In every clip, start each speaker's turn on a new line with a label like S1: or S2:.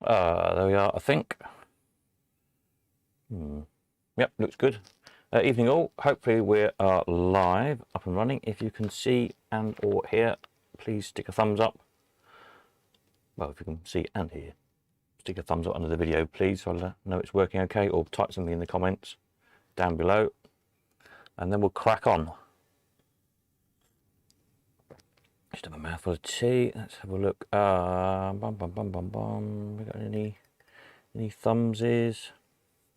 S1: There we are, I think. Yep, looks good. Evening all. Hopefully we are live, up and running. If you can see and or hear, please stick a thumbs up. Well, if you can see and hear, stick a thumbs up under the video, please, so I'll know it's working okay, or type something in the comments down below, and then we'll crack on. Just have a mouthful of tea. Let's have a look. We got any thumbses?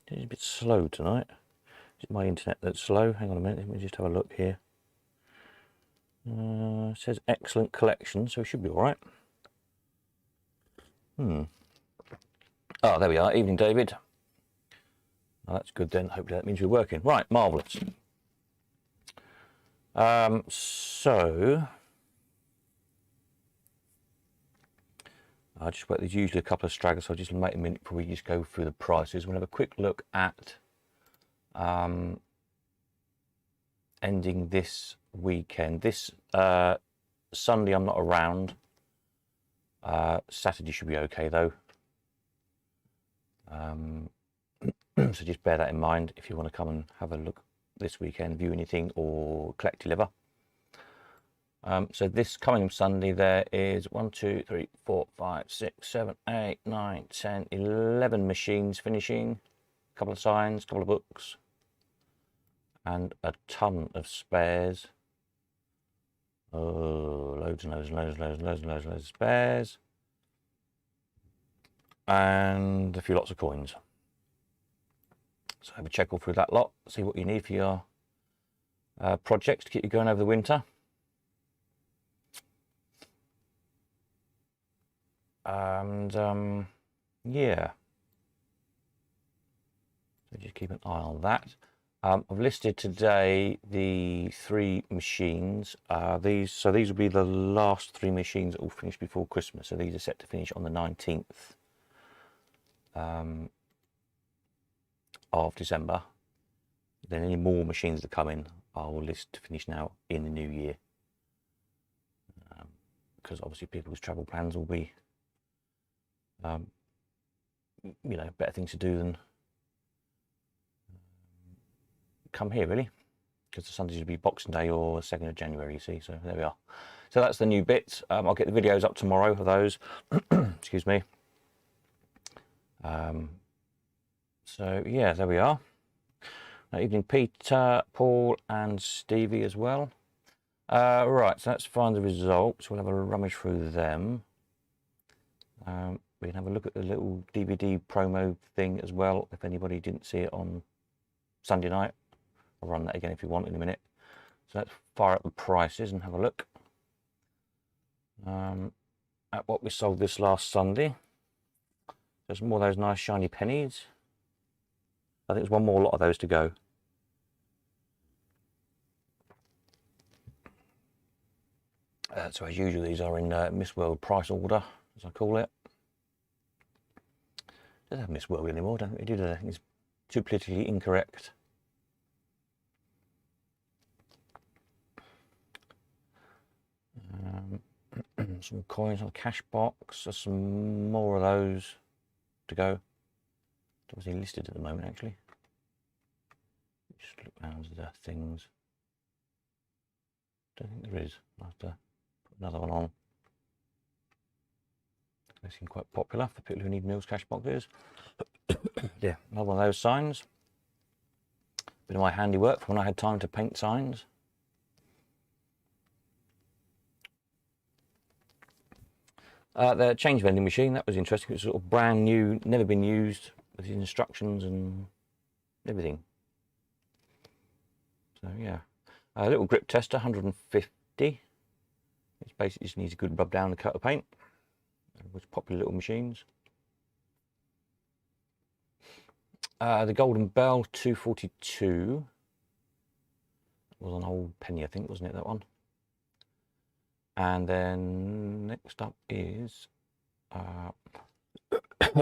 S1: It's a bit slow tonight. Is it my internet that's slow? Hang on a minute, let me just have a look here. It says excellent collection, so it should be all right. Oh, there we are. Evening, David. Oh, that's good then. Hopefully that means we're working. Right, marvellous. So I just there's usually a couple of stragglers, so I'll just wait a minute before we just go through the prices. We'll have a quick look at ending this weekend. This Sunday I'm not around. Saturday should be okay though. So just bear that in mind if you want to come and have a look this weekend, view anything or collect deliver. So this coming Sunday there is 1, 2, 3, 4, 5, 6, 7, 8, 9, 10, 11 machines finishing, a couple of signs, a couple of books, and a ton of spares. Oh, loads and loads and loads and loads and loads and loads and loads of spares, and a few lots of coins. So have a check all through that lot, see what you need for your projects to keep you going over the winter. And yeah, so just keep an eye on that. I've listed today the 3 machines. These will be the last 3 machines that will finish before Christmas. So these are set to finish on the 19th of December. Then any more machines that come in, I'll list to finish now in the new year, because obviously people's travel plans will be you know, better things to do than come here really, because the Sundays will be Boxing Day or 2nd of January, you see. So there we are. So that's the new bits. I'll get the videos up tomorrow for those. Excuse me. So yeah, there we are. Evening Peter, Paul and Stevie as well. Right, so let's find the results. We'll have a rummage through them. We can have a look at the little DVD promo thing as well, if anybody didn't see it on Sunday night. I'll run that again if you want in a minute. So let's fire up the prices and have a look at what we sold this last Sunday. There's more of those nice shiny pennies. I think there's one more lot of those to go. So as usual, these are in Miss World price order, as I call it. Doesn't have Miss World anymore, don't think they do, I think it's too politically incorrect. Some coins on the cash box. There's some more of those to go. Obviously listed at the moment, actually. Just look around the things. Don't think there is. I'll have to put another one on. They seem quite popular for people who need Mills cash boxes. Yeah, another one of those signs. Bit of my handiwork from when I had time to paint signs. The change vending machine, that was interesting. It was sort of brand new, never been used, with the instructions and everything. So yeah, a little grip tester, 150. It's basically just needs a good rub down and coat of paint. Which popular little machines. The Golden Bell 242 was an old penny, I think, wasn't it, that one? And then next up is oh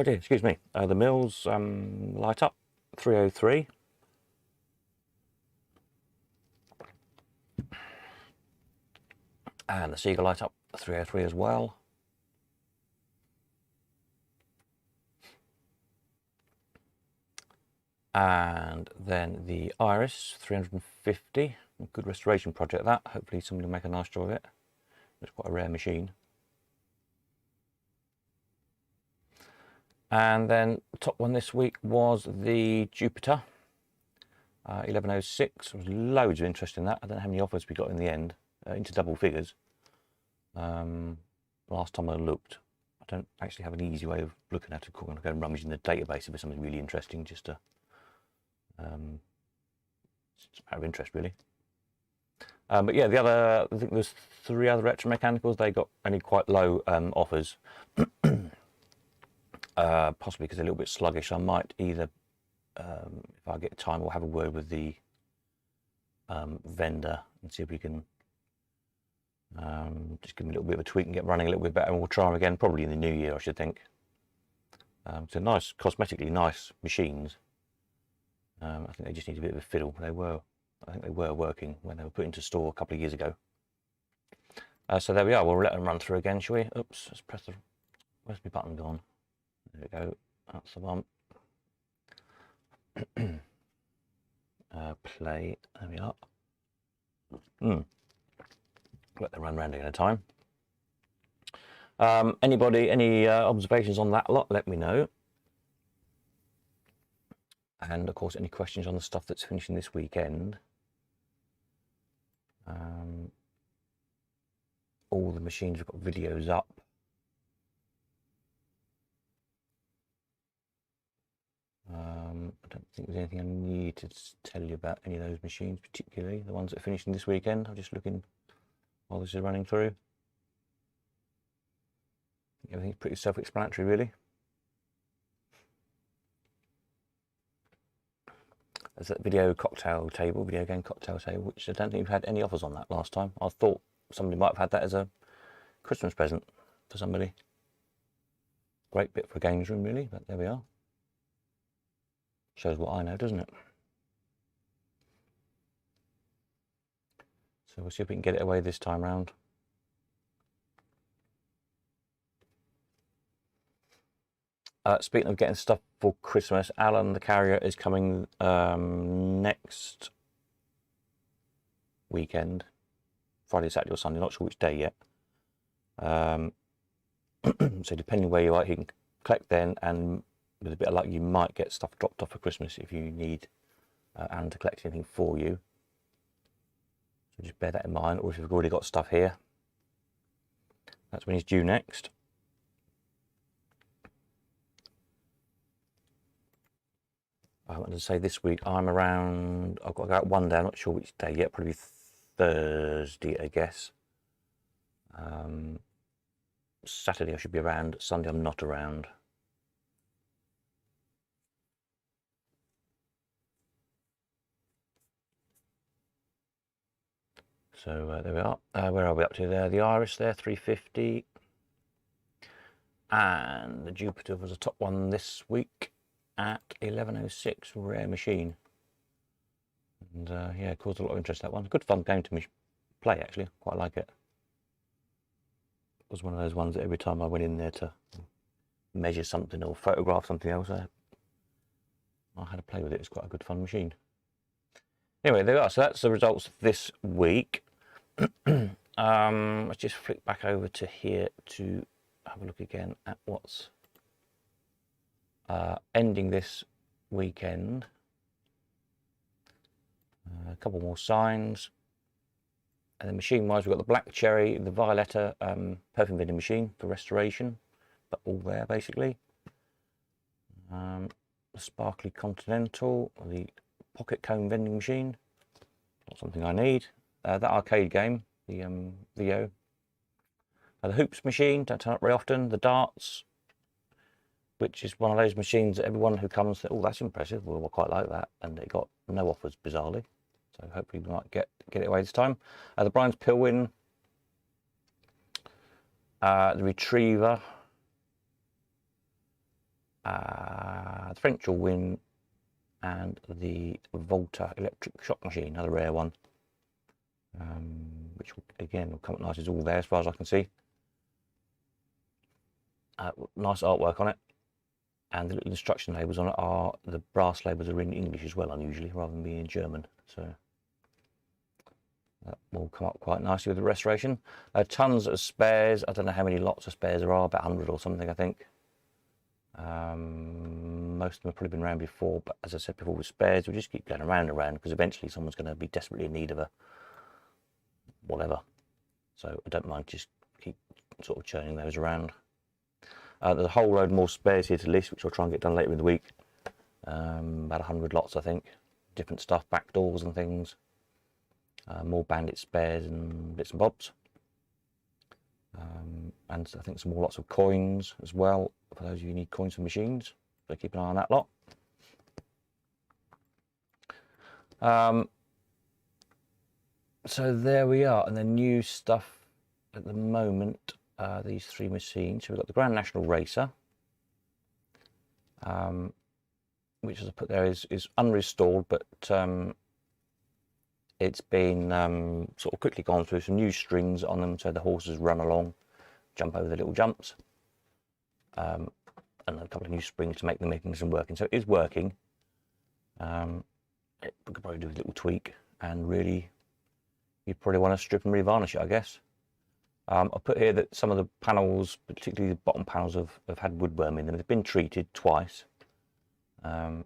S1: dear, excuse me, the Mills Light Up 303. And the Seagull Light Up 303 as well. And then the Iris 350, a good restoration project that. Hopefully somebody will make a nice job of it. It's quite a rare machine. And then the top one this week was the Jupiter 1106. There was loads of interest in that. I don't know how many offers we got in the end, into double figures. Last time I looked, I don't actually have an easy way of looking at it. I'm going to go and rummage in the database if there's something really interesting, just to it's a matter of interest really. But yeah, the other, I think there's 3 other electromechanicals. They got only quite low offers, possibly because they're a little bit sluggish. I might either, if I get time, we'll have a word with the vendor and see if we can just give them a little bit of a tweak and get running a little bit better, and we'll try them again probably in the new year, I should think. So nice, cosmetically nice machines. I think they just need a bit of a fiddle. I think they were working when they were put into store a couple of years ago. So there we are. We'll let them run through again, shall we? Oops, let's press the, where's my button gone? There we go, that's the one. Play, there we are. Let them run round again at a time. Anybody, any observations on that lot, let me know. And of course, any questions on the stuff that's finishing this weekend. All the machines have got videos up. I don't think there's anything I need to tell you about any of those machines, particularly the ones that are finishing this weekend. I'm just looking while this is running through. Everything's pretty self-explanatory, really. There's that video game cocktail table, which I don't think we've had any offers on that last time. I thought somebody might have had that as a Christmas present for somebody. Great bit for a games room, really, but there we are. Shows what I know, doesn't it? So we'll see if we can get it away this time round. Speaking of getting stuff for Christmas, Alan the Carrier is coming next weekend, Friday, Saturday or Sunday, not sure which day yet. So depending where you are, you can collect then, and with a bit of luck you might get stuff dropped off for Christmas if you need Alan to collect anything for you. So just bear that in mind, or if you've already got stuff here, that's when he's due next. I wanted to say this week I'm around. I've got to go out one day, I'm not sure which day yet, probably Thursday, I guess. Saturday I should be around, Sunday I'm not around. So there we are. Where are we up to there? The Iris there, 350. And the Jupiter was a top one this week at 1106, rare machine. And yeah, caused a lot of interest, that one. Good fun game to play, actually. Quite like it. It was one of those ones that every time I went in there to measure something or photograph something else, I had to play with it. It's quite a good fun machine. Anyway, there we are. So that's the results this week. Let's just flick back over to here to have a look again at what's ending this weekend. A couple more signs. And then machine-wise, we've got the Black Cherry, the Violetta perfume vending machine for restoration, but all there basically. The Sparkly Continental, the Pocket Comb vending machine, not something I need. That arcade game, the VO. The Hoops machine, don't turn up very often. The Darts, which is one of those machines that everyone who comes says, oh, that's impressive, well, I quite like that, and it got no offers, bizarrely. So hopefully we might get it away this time. The Brian's Pilwin, the Retriever, the French Win, and the Volta electric shock machine, another rare one, which again will come up nice. It's all there as far as I can see. Nice artwork on it, and the little instruction labels on it are, the brass labels are in English as well, unusually, rather than being in German. So that will come up quite nicely with the restoration. Tons of spares. I don't know how many lots of spares there are, about 100 or something, I think. Most of them have probably been around before, but as I said before, with spares, we'll just keep going around and around, because eventually someone's going to be desperately in need of a whatever. So I don't mind just keep sort of churning those around. There's a whole load more spares here to list, which I'll try and get done later in the week. About 100 lots, I think. Different stuff, back doors and things. More Bandit spares and bits and bobs. And I think some more lots of coins as well, for those of you who need coins for machines. So keep an eye on that lot. So there we are, and the new stuff at the moment, these 3 machines. So we've got the Grand National Racer, which, as I put there, is unrestored, but it's been sort of quickly gone through some new strings on them, so the horses run along, jump over the little jumps, and a couple of new springs to make the mechanism working. So it is working. It could probably do a little tweak, and really, you'd probably want to strip and revarnish it, I guess. I put here that some of the panels, particularly the bottom panels, have had woodworm in them. They've been treated twice. So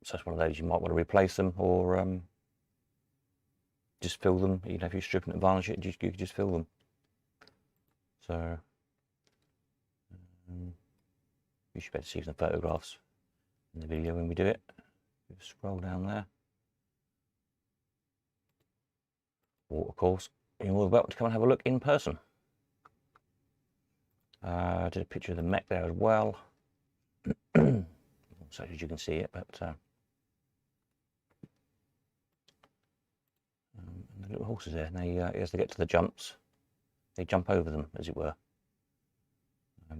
S1: it's one of those, you might want to replace them, or just fill them. You know, if you strip and varnish it, you could just fill them. So you should be able to see some photographs in the video when we do it. Just scroll down there. Or, of course, you're more welcome to come and have a look in person. I did a picture of the mech there as well. So as you can see it, but and the little horses there. They, as they get to the jumps, they jump over them, as it were.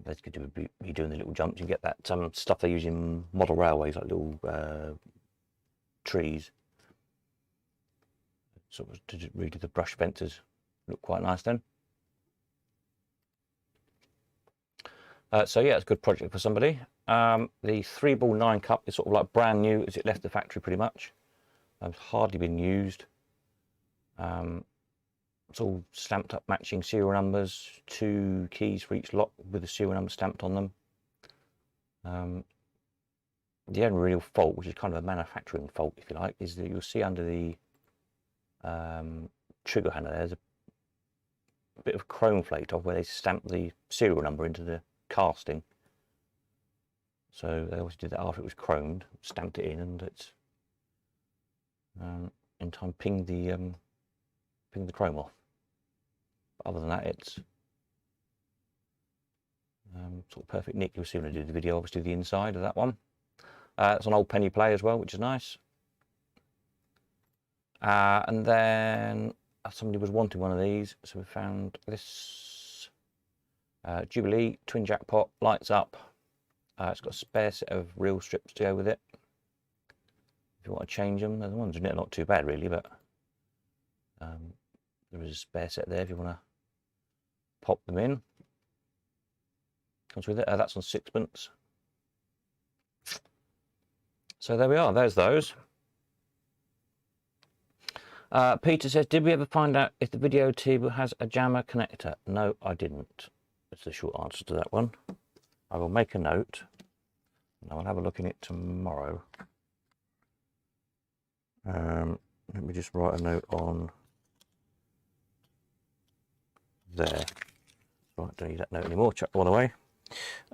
S1: That's good to be doing the little jumps. You get that stuff they use in model railways, like little trees. Sort of to redo the brush fences. Look quite nice then. So yeah, it's a good project for somebody. The 3-ball 9 cup is sort of like brand new as it left the factory, pretty much. It's hardly been used. It's all stamped up, matching serial numbers, 2 keys for each lot with the serial number stamped on them. The only real fault, which is kind of a manufacturing fault, if you like, is that you'll see under the trigger handle there's a bit of chrome flaked off where they stamped the serial number into the casting. So they obviously did that after it was chromed, stamped it in, and it's in time pinged the chrome off. But other than that, it's sort of perfect nick. You'll see when I do the video, obviously the inside of that one. It's an old penny play as well, which is nice. And then somebody was wanting one of these, so we found this Jubilee twin jackpot, lights up. It's got a spare set of reel strips to go with it. If you want to change them, the ones in it are not too bad really, but there is a spare set there if you want to pop them in. Comes with it. That's on 6pence. So there we are. There's those. Peter says, did we ever find out if the video table has a jammer connector? No, I didn't. That's the short answer to that one. I will make a note, and I will have a look in it tomorrow. Let me just write a note on there. Right, don't need that note anymore. Chuck one away.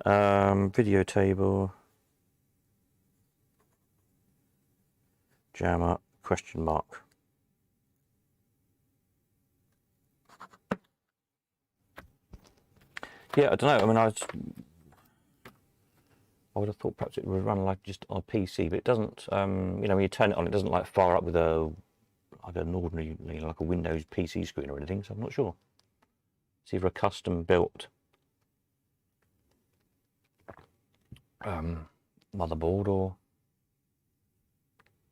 S1: Video table, jammer, question mark. Yeah, I don't know. I mean, I would have thought perhaps it would run like just on a PC, but it doesn't. You know, when you turn it on, it doesn't like fire up with like an ordinary, you know, like a Windows PC screen or anything. So I'm not sure. It's either a custom built motherboard or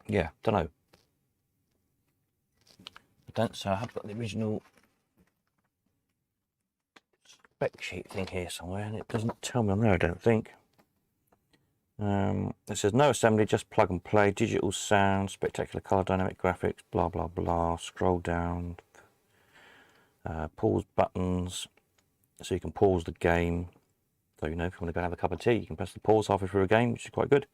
S1: yeah, don't know. So I have got the original spec sheet thing here somewhere, and it doesn't tell me on there, I don't think. It says no assembly, just plug and play, digital sound, spectacular colour, dynamic graphics, blah blah blah. Scroll down, pause buttons, so you can pause the game. So, you know, if you want to go and have a cup of tea, you can press the pause halfway through a game, which is quite good.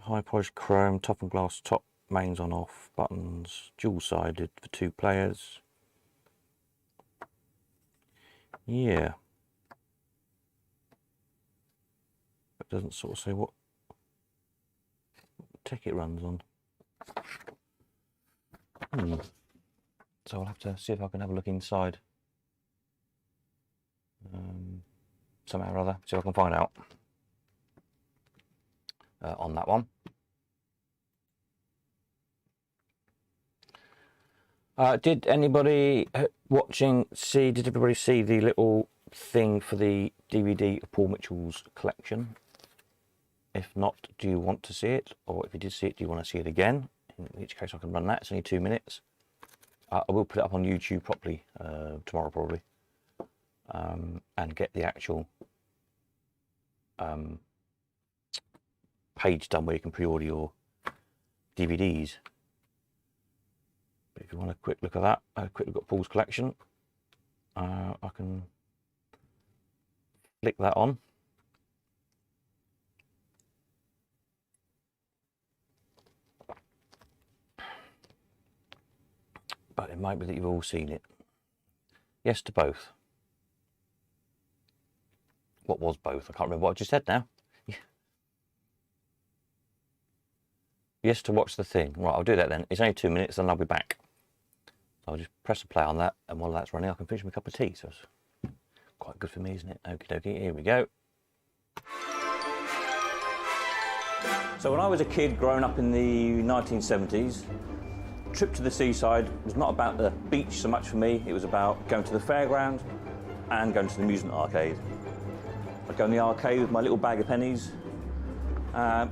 S1: High polished chrome, top and glass top, mains on off, buttons, dual sided for 2 players. Yeah. It doesn't sort of say what tech it runs on. So I'll have to see if I can have a look inside. Somehow or other, see if I can find out on that one. Did anybody watching did everybody see the little thing for the DVD of Paul Mitchell's collection? If not, do you want to see it? Or if you did see it, do you want to see it again? In which case I can run that, it's only 2 minutes. I will put it up on YouTube properly tomorrow probably. And get the actual page done where you can pre-order your DVDs. But if you want a quick look at that, a quick look at Paul's collection, I can flick that on. But it might be that you've all seen it. Yes to both. What was both? I can't remember what I just said now. Yes to watch the thing. Right, I'll do that then. It's only 2 minutes and I'll be back. So I'll just press a play on that, and while that's running I can finish my cup of tea. So it's quite good for me, isn't it? Okie dokie, here we go. So when I was a kid growing up in the 1970s, trip to the seaside was not about the beach so much for me. It was about going to the fairground and going to the amusement arcade. I'd go in the arcade with my little bag of pennies,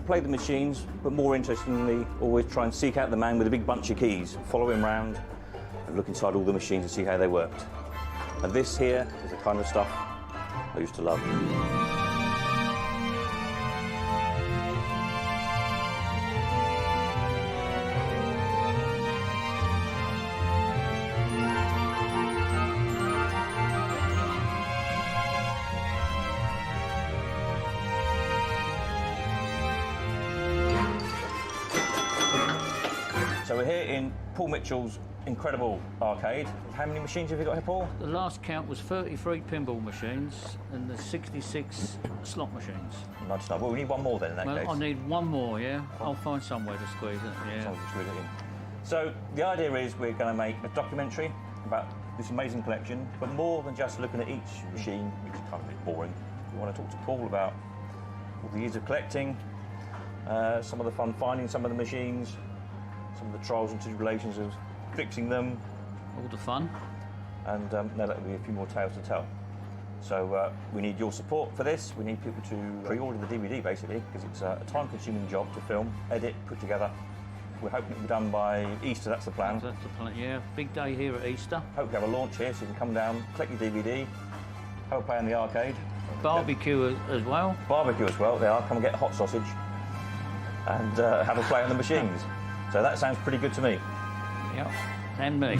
S1: play the machines, but more interestingly, always try and seek out the man with a big bunch of keys, follow him round, and look inside all the machines and see how they worked. And this here is the kind of stuff I used to love. So we're here in Paul Mitchell's incredible arcade. How many machines have you got here, Paul?
S2: The last count was 33 pinball machines and the 66 slot machines.
S1: 99. Well, we need one more then in that case.
S2: I need one more, yeah? I'll find somewhere to squeeze it, yeah.
S1: So the idea is we're going to make a documentary about this amazing collection, but more than just looking at each machine, which is kind of a bit boring. We want to talk to Paul about all the years of collecting, some of the fun finding some of the machines, some of the trials and tribulations of fixing them.
S2: All the fun.
S1: And now there'll be a few more tales to tell. So we need your support for this. We need people to pre-order the DVD basically, because it's a time-consuming job to film, edit, put together. We're hoping it'll be done by Easter, that's the plan.
S2: That's the plan, yeah. Big day here at Easter.
S1: Hope we have a launch here so you can come down, collect your DVD, have a play in the arcade.
S2: Barbecue as well.
S1: Barbecue as well, they are. Come and get a hot sausage and have a play on the machines. So that sounds pretty good to me.
S2: Yep, and me.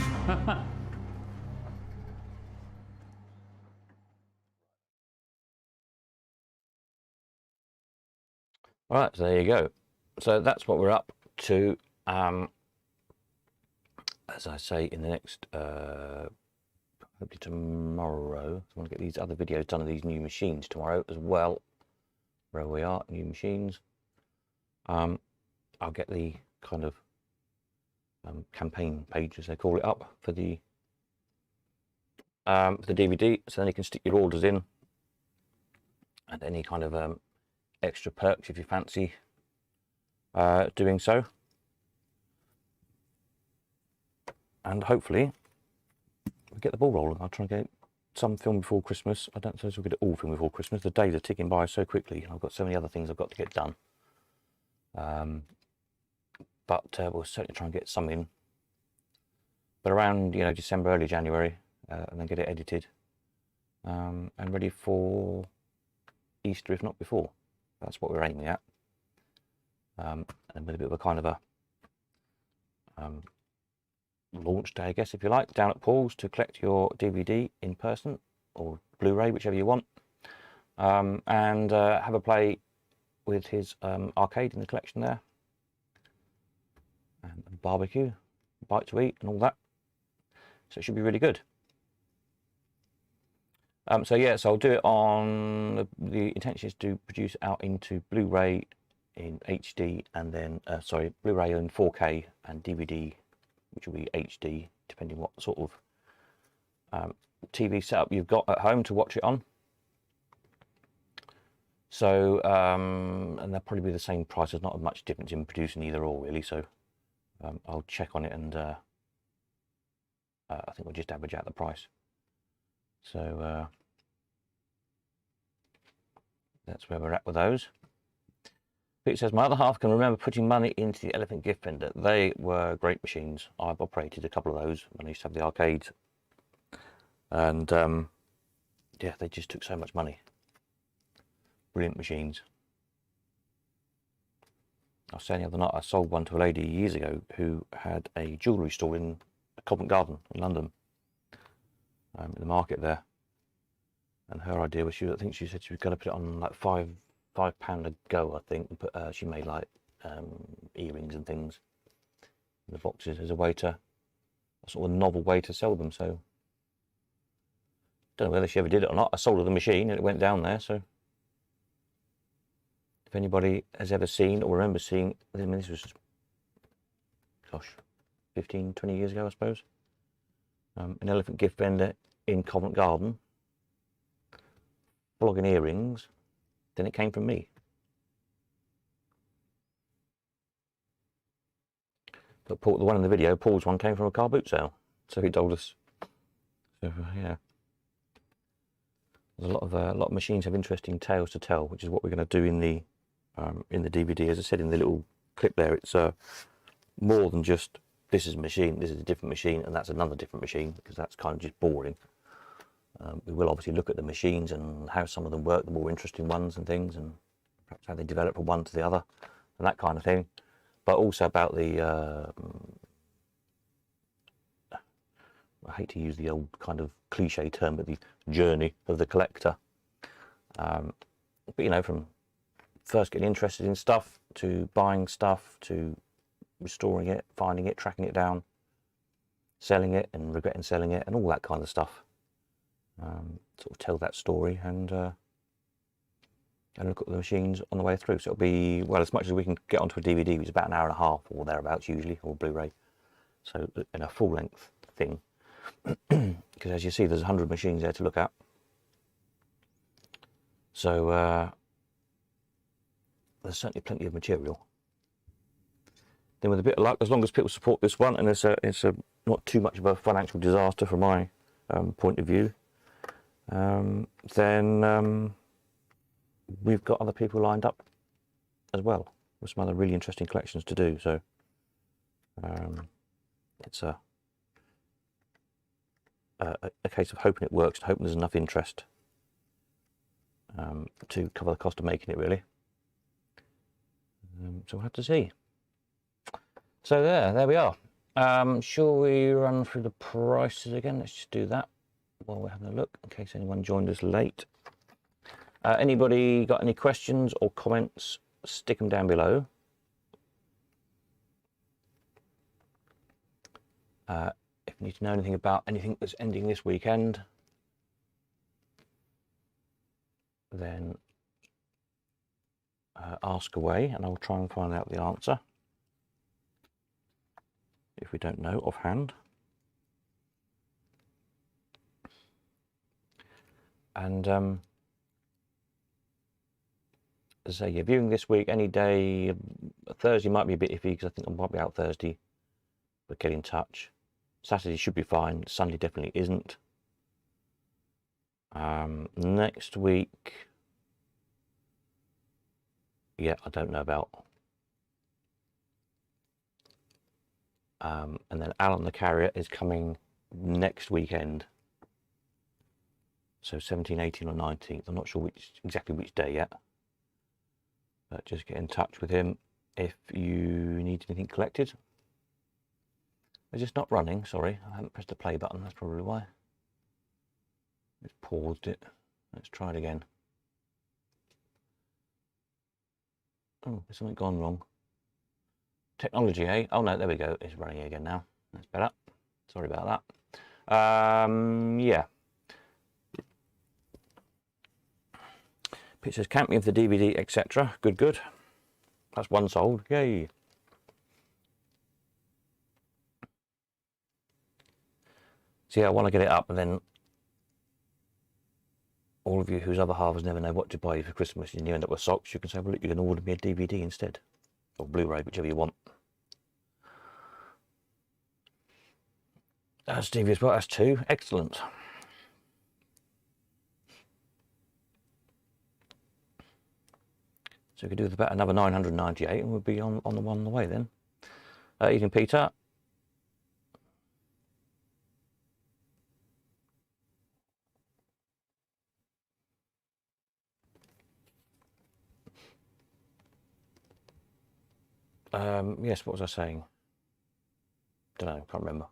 S1: All right, so there you go. So that's what we're up to. As I say, in the next, hopefully tomorrow, I want to get these other videos done of these new machines tomorrow as well. Where we are, new machines. I'll get the kind of campaign page, as they call it, up for the DVD, so then you can stick your orders in and any kind of extra perks if you fancy doing so. And hopefully we get the ball rolling. I'll try and get some film before Christmas. I don't suppose we'll get it all film before Christmas. The days are ticking by so quickly, and I've got so many other things I've got to get done. But we'll certainly try and get some in. But around, you know, December, early January, and then get it edited and ready for Easter, if not before. That's what we're aiming at. And with a bit of a kind of a launch day, I guess, if you like, down at Paul's to collect your DVD in person or Blu-ray, whichever you want, and have a play with his arcade in the collection there, and barbecue, bite to eat, and all that. So it should be really good. So yeah, so I'll do it on, the intention is to produce it out into Blu-ray in HD, and then Blu-ray in 4K and DVD, which will be HD, depending what sort of TV setup you've got at home to watch it on. So and they'll probably be the same price. There's not much difference in producing either or really. So I'll check on it, and I think we'll just average out the price. So that's where we're at with those. Pete says, my other half can remember putting money into the Elephant Gift Vendor. They were great machines. I've operated a couple of those when I used to have the arcades. And yeah, they just took so much money. Brilliant machines. I was saying the other night, I sold one to a lady years ago who had a jewellery store in Covent Garden in London, in the market there. And her idea was, I think she said she was going to put it on like £5 a go, I think. But she made like earrings and things in the boxes as a way to, a sort of novel way to sell them. So don't know whether she ever did it or not. I sold her the machine and it went down there. So if anybody has ever seen or remembers seeing, I mean, this was, gosh, 15, 20 years ago, I suppose. An Elephant Gift Vendor in Covent Garden, flogging earrings, then it came from me. But Paul, the one in the video, Paul's one came from a car boot sale, so he told us. So yeah, there's a lot of machines have interesting tales to tell, which is what we're going to do in the DVD. As I said in the little clip there, it's more than just this is a machine, this is a different machine, and that's another different machine, because that's kind of just boring. We will obviously look at the machines and how some of them work, the more interesting ones and things, and perhaps how they develop from one to the other, and that kind of thing. But also about the, I hate to use the old kind of cliche term, but the journey of the collector. But you know, from first getting interested in stuff, to buying stuff, to restoring it, finding it, tracking it down, selling it and regretting selling it, and all that kind of stuff. Sort of tell that story and look at the machines on the way through. So it'll be, well, as much as we can get onto a DVD, which is about an hour and a half or thereabouts usually, or Blu-ray. So in a full length thing, because as you see, there's 100 machines there to look at. So there's certainly plenty of material. Then with a bit of luck, as long as people support this one, and it's not too much of a financial disaster from my point of view, then we've got other people lined up as well with some other really interesting collections to do. So it's a case of hoping it works, and hoping there's enough interest to cover the cost of making it, really. So we'll have to see. So there we are. Shall we run through the prices again? Let's just do that while we're having a look, in case anyone joined us late. Anybody got any questions or comments, stick them down below. If you need to know anything about anything that's ending this weekend, then ask away and I'll try and find out the answer, if we don't know offhand. And as I say, yeah, viewing this week, any day. Thursday might be a bit iffy because I think I might be out Thursday, but get in touch. Saturday should be fine. Sunday definitely isn't. Next week, yeah, I don't know about. And then Alan the Carrier is coming next weekend. So 17th, 18th or 19th. I'm not sure exactly which day yet. But just get in touch with him if you need anything collected. It's just not running, sorry. I haven't pressed the play button, that's probably why. It's paused it. Let's try it again. Oh, there's something gone wrong. Technology, eh? Oh no, there we go. It's running again now. That's better. Sorry about that. Yeah. It says Camp Me of the DVD, etc. Good, good. That's one sold. Yay. See, I want to get it up, and then all of you whose other halves never know what to buy you for Christmas and you end up with socks, you can say, well, look, you can order me a DVD instead. Or Blu-ray, whichever you want. Stevie as well, that's 2. Excellent. So we could do with about another 998 and we'll be on the way then. Evening, Peter. Yes, what was I saying? Don't know, can't remember.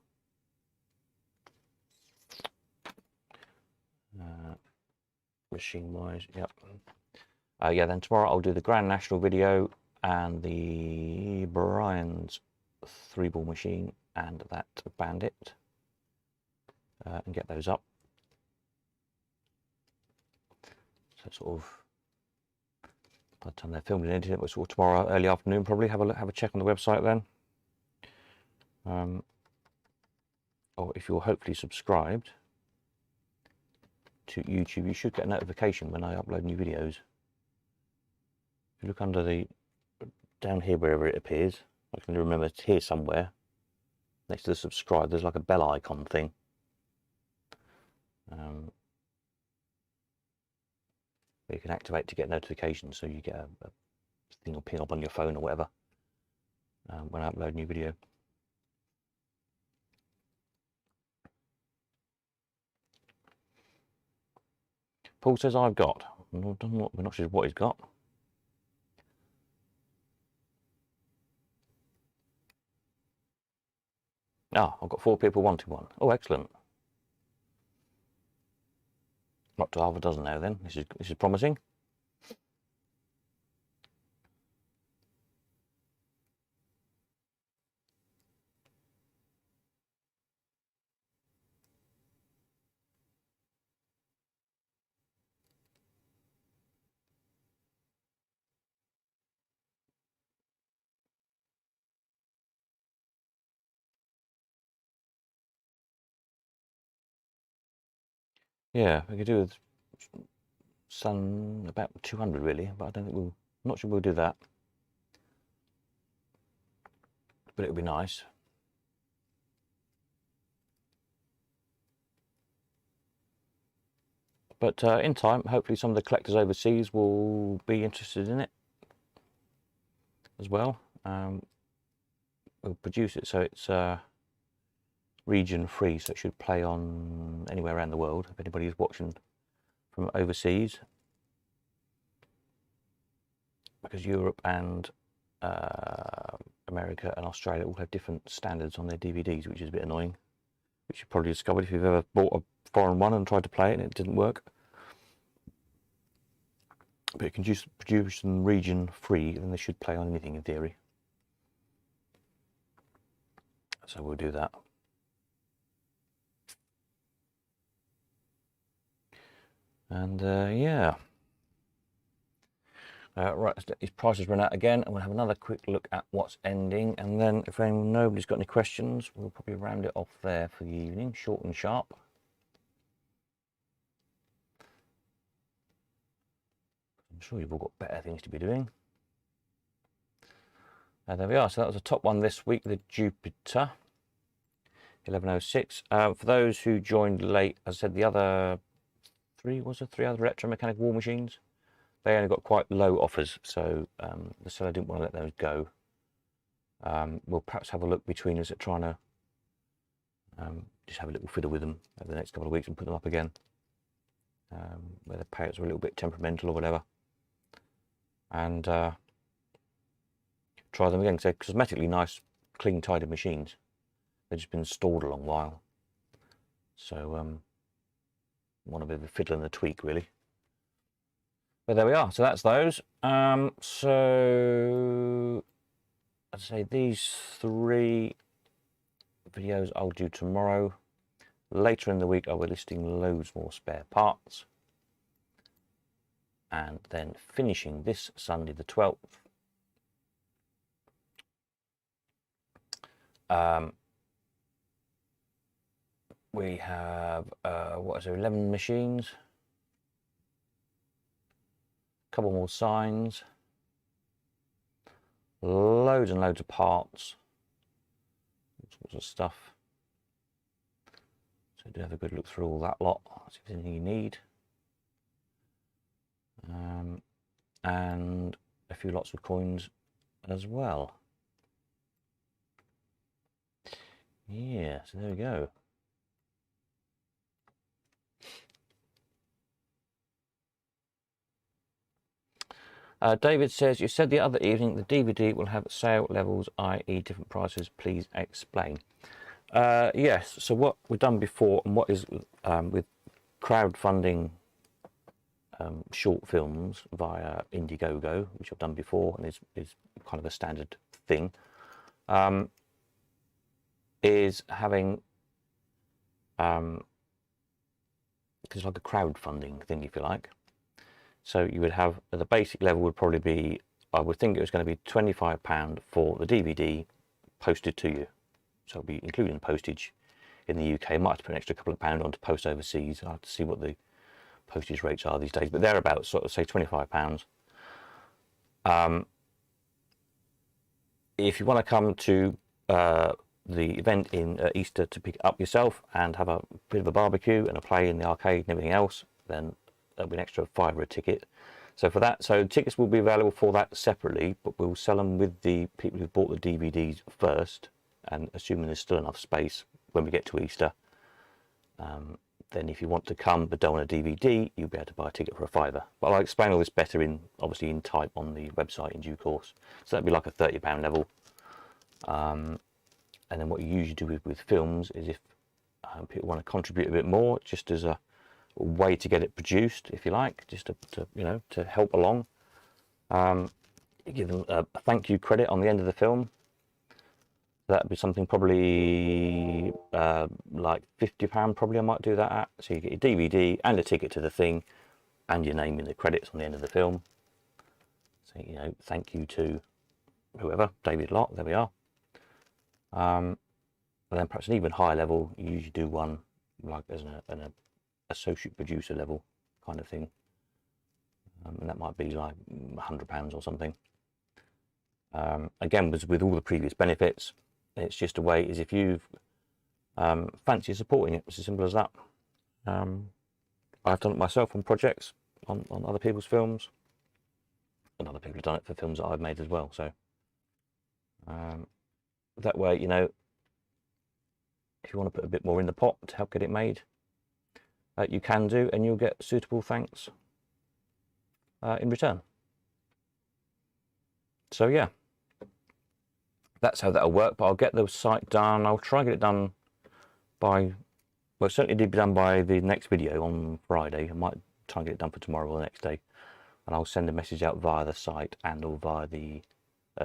S1: Machine-wise, yep. Yeah, then tomorrow I'll do the Grand National video and the Brian's 3-ball machine and that Bandit, and get those up. So sort of by the time they're filmed and edited, which will tomorrow early afternoon probably. Have a check on the website then. Or if you're hopefully subscribed to YouTube, you should get a notification when I upload new videos. If you look under the down here wherever it appears, I can remember it's here somewhere next to the subscribe. There's like a bell icon thing. You can activate to get notifications, so you get a thing will ping up on your phone or whatever when I upload a new video. Paul says I've got. We're not sure what he's got. Ah, I've got 4 people wanting one. Oh, excellent. Up to half a dozen now then. This is promising. Yeah, we could do with some about 200 really, but I don't think I'm not sure we'll do that. But it would be nice. But in time, hopefully some of the collectors overseas will be interested in it as well. We'll produce it so it's region free, so it should play on anywhere around the world if anybody is watching from overseas, because Europe and America and Australia all have different standards on their DVDs, which is a bit annoying, which you probably discovered if you've ever bought a foreign one and tried to play it and it didn't work. But it can just produce them region free, and they should play on anything in theory. So we'll do that. And yeah. Right, these prices run out again, and we'll have another quick look at what's ending, and then if nobody's got any questions, we'll probably round it off there for the evening, short and sharp. I'm sure you've all got better things to be doing. And there we are. So that was the top one this week, the Jupiter 1106. For those who joined late, as I said, the other three other retro mechanic war machines, they only got quite low offers, so the seller didn't want to let those go. We'll perhaps have a look between us at trying to just have a little fiddle with them over the next couple of weeks and put them up again, where the payouts are a little bit temperamental or whatever. And try them again. So cosmetically nice, clean, tidy machines. They've just been stored a long while. So want a bit of a fiddle and a tweak, really. But there we are. So that's those. So I'd say these 3 videos I'll do tomorrow. Later in the week I'll be listing loads more spare parts. And then finishing this Sunday the 12th. We have, what is there, 11 machines. A couple more signs. Loads and loads of parts. All sorts of stuff. So do have a good look through all that lot. See if there's anything you need. And a few lots of coins as well. Yeah, so there we go. David says, you said the other evening the DVD will have sale levels, i.e. different prices. Please explain. Yes, so what we've done before and what is with crowdfunding short films via Indiegogo, which I've done before and is kind of a standard thing, is having it's like a crowdfunding thing, if you like. So you would have, the basic level would probably be, I would think it was going to be £25 for the DVD posted to you. So it'll be including postage in the UK. I might have to put an extra couple of pounds on to post overseas. I'll have to see what the postage rates are these days, but they're about sort of say £25. If you want to come to the event in Easter to pick it up yourself and have a bit of a barbecue and a play in the arcade and everything else, then that'll be an extra £5 a ticket. So for that, so tickets will be available for that separately, but we'll sell them with the people who bought the DVDs first, and assuming there's still enough space when we get to Easter. Then if you want to come but don't want a DVD, you'll be able to buy a ticket for £5. But I'll explain all this better obviously in type on the website in due course. So that'd be like a £30 level. And then what you usually do with films is if people want to contribute a bit more, just as a way to get it produced, if you like, just to help along. You give them a thank you credit on the end of the film. That'd be something probably like £50 probably I might do that at. So you get your DVD and a ticket to the thing and your name in the credits on the end of the film. So, thank you to whoever, David Locke, there we are. And then perhaps an even higher level, you usually do one like as an associate producer level kind of thing. And that might be like £100 or something. Again, with all the previous benefits, it's just a way, is if you fancy supporting it, it's as simple as that. I've done it myself on projects, on other people's films, and other people have done it for films that I've made as well. So that way, if you want to put a bit more in the pot to help get it made, you can do, and you'll get suitable thanks in return. So yeah, that's how that'll work. But I'll get the site done. I'll try and get it done by, well, certainly did be done by the next video on Friday. I might try and get it done for tomorrow or the next day, and I'll send a message out via the site and or via the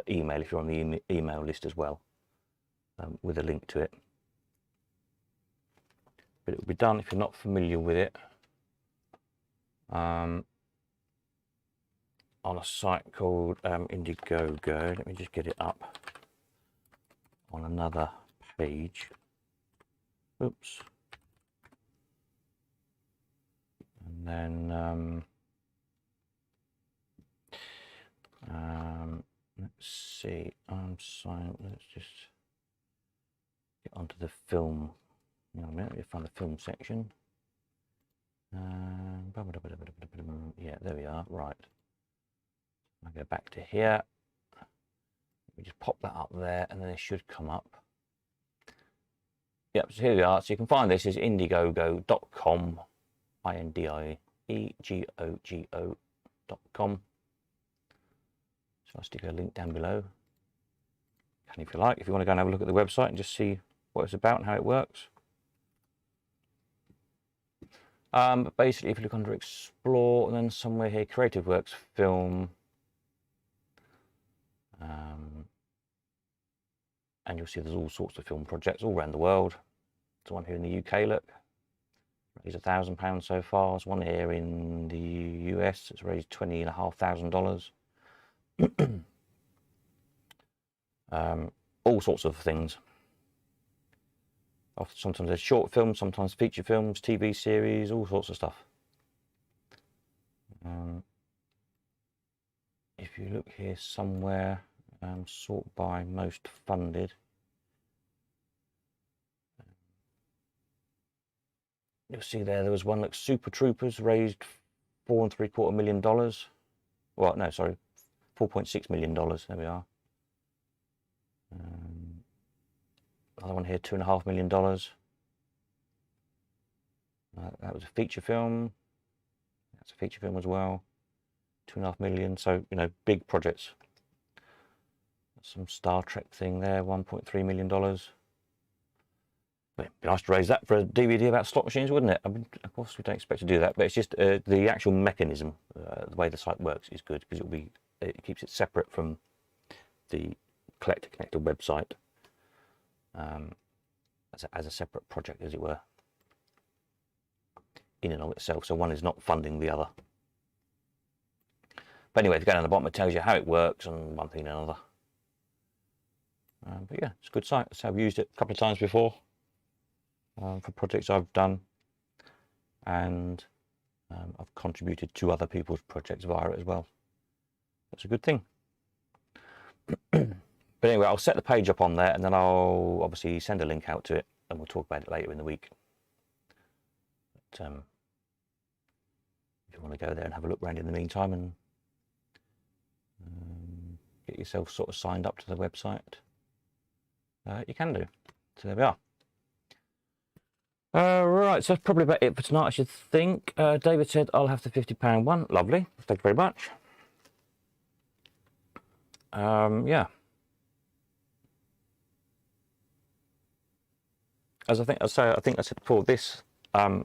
S1: email if you're on the email list as well, with a link to it. But it will be done, if you're not familiar with it, on a site called Indiegogo. Let me just get it up on another page. Oops. And then let's see. Let's just get onto the film. Hang on a minute, let me find the film section. Yeah, there we are. Right. I'll go back to here. We just pop that up there, and then it should come up. Yep, so here we are. So you can find this is indiegogo.com, INDIEGOGO.com. So I'll stick a link down below. And if you like, if you want to go and have a look at the website and just see what it's about and how it works. But basically, if you look under Explore, and then somewhere here, Creative Works Film, and you'll see there's all sorts of film projects all around the world. There's one here in the UK, look, raised £1,000 so far. There's one here in the US, it's raised $20,500. All sorts of things. Sometimes there's short films, sometimes feature films, TV series, all sorts of stuff. If you look here somewhere, sort by most funded, you'll see there was one like Super Troopers, raised $4.75 million. Well, no, sorry, $4.6 million. There we are. Another one here, $2.5 million. That was a feature film. That's a feature film as well. $2.5 million. So, you know, big projects. Some Star Trek thing there, $1.3 million. But it'd be nice to raise that for a DVD about slot machines, wouldn't it? I mean, of course, we don't expect to do that, but it's just the actual mechanism, the way the site works is good because it keeps it separate from the Collector Connector website. As a separate project, as it were, in and of itself. So one is not funding the other. But anyway, if you go down the bottom, it tells you how it works and one thing and another. But yeah, it's a good site. So I've used it a couple of times before for projects I've done, and I've contributed to other people's projects via it as well. That's a good thing. But anyway, I'll set the page up on there, and then I'll obviously send a link out to it, and we'll talk about it later in the week. But if you want to go there and have a look around in the meantime and get yourself sort of signed up to the website, you can do. So there we are. Right, so that's probably about it for tonight, I should think. David said I'll have the £50 one. Lovely. Thank you very much. Yeah. As I think I said before, this for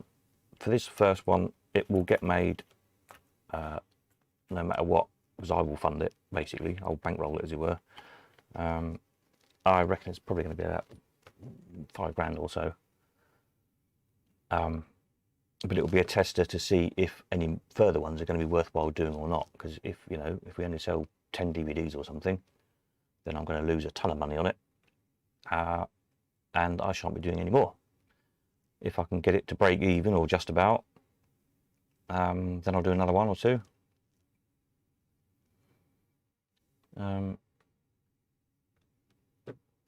S1: this first one, it will get made no matter what, because I will fund it. Basically, I'll bankroll it, as it were. I reckon it's probably going to be about £5 or so. But it will be a tester to see if any further ones are going to be worthwhile doing or not. Because if we only sell 10 DVDs or something, then I'm going to lose a ton of money on it. And I shan't be doing any more. If I can get it to break even or just about, then I'll do another one or two.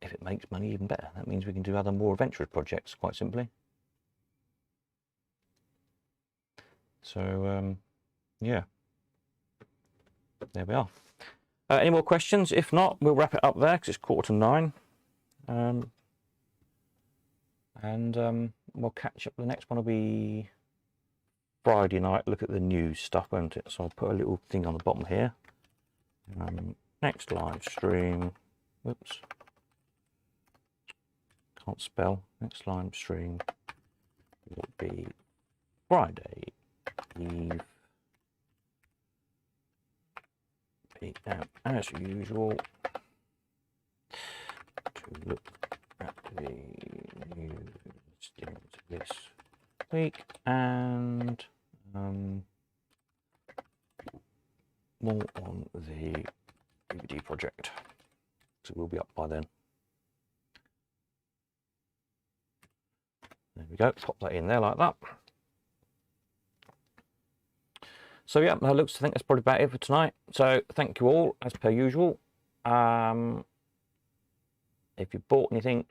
S1: If it makes money, even better. That means we can do other more adventurous projects, quite simply. So, yeah. There we are. Any more questions? If not, we'll wrap it up there, because it's 8:45. And we'll catch up. The next one will be Friday night. Look at the news stuff, won't it? So I'll put a little thing on the bottom here. Next live stream. Whoops. Can't spell. Next live stream will be Friday Eve. PM as usual. To look at the news this week and more on the DVD project. So we'll be up by then. There we go. Pop that in there like that. So yeah, I think that's probably about it for tonight. So thank you all as per usual. If you bought anything,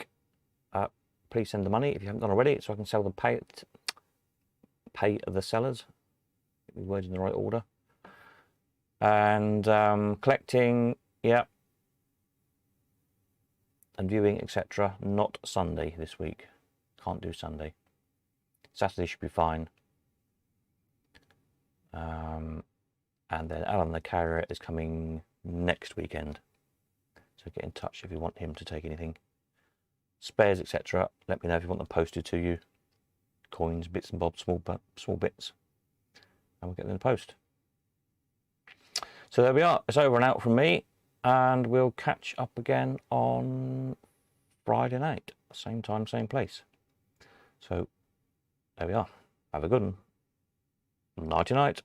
S1: please send the money if you haven't done already, so I can sell them. Pay the sellers. Get the words in the right order. And collecting, yeah, and viewing, etc. Not Sunday this week. Can't do Sunday. Saturday should be fine. And then Alan the Carrier is coming next weekend. So So get in touch if you want him to take anything. Spares, etc. Let me know if you want them posted to you. Coins, bits and bobs, small bits. And we'll get them in the post. So there we are. It's over and out from me. And we'll catch up again on Friday night. Same time, same place. So there we are. Have a good one. Nighty night.